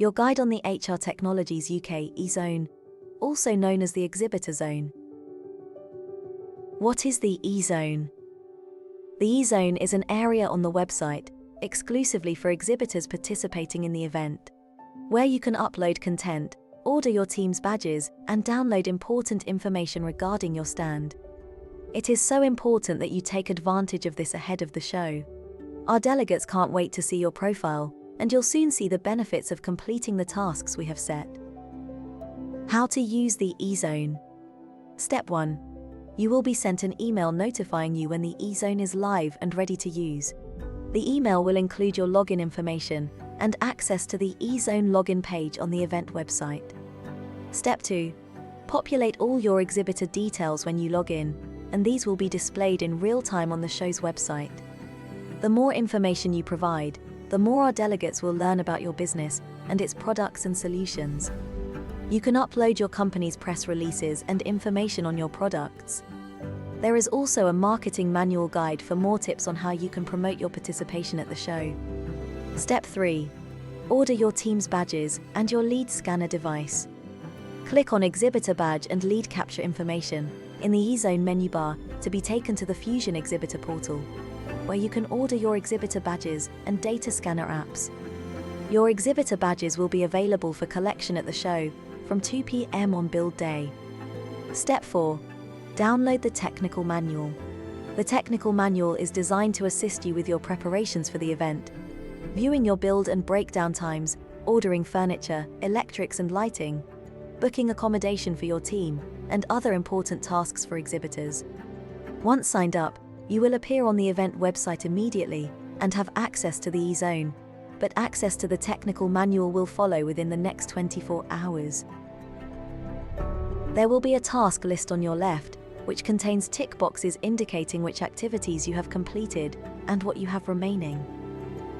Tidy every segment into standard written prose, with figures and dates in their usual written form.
your guide on the HR Technologies UK eZone, also known as the Exhibitor Zone. What is the eZone? The eZone is an area on the website exclusively for exhibitors participating in the event, where you can upload content, order your team's badges, and download important information regarding your stand. It is so important that you take advantage of this ahead of the show. Our delegates can't wait to see your profile, and you'll soon see the benefits of completing the tasks we have set. How to use the eZone. Step 1. You will be sent an email notifying you when the eZone is live and ready to use. The email will include your login information and access to the eZone login page on the event website. Step 2. Populate all your exhibitor details when you log in, and these will be displayed in real time on the show's website. The more information you provide, the more our delegates will learn about your business and its products and solutions. You can upload your company's press releases and information on your products. There is also a marketing manual guide for more tips on how you can promote your participation at the show. Step 3. Order your team's badges and your lead scanner device. Click on Exhibitor Badge and Lead Capture information in the eZone menu bar to be taken to the Fusion Exhibitor portal, where you can order your exhibitor badges and data scanner apps. Your exhibitor badges will be available for collection at the show from 2 p.m. on build day. Step 4. Download the technical manual. The technical manual is designed to assist you with your preparations for the event, viewing your build and breakdown times, ordering furniture, electrics and lighting, booking accommodation for your team, and other important tasks for exhibitors. Once signed up, you will appear on the event website immediately and have access to the eZone, but access to the technical manual will follow within the next 24 hours. There will be a task list on your left, which contains tick boxes indicating which activities you have completed and what you have remaining.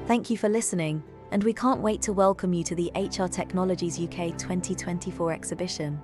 Thank you for listening, and we can't wait to welcome you to the HR Technologies UK 2024 exhibition.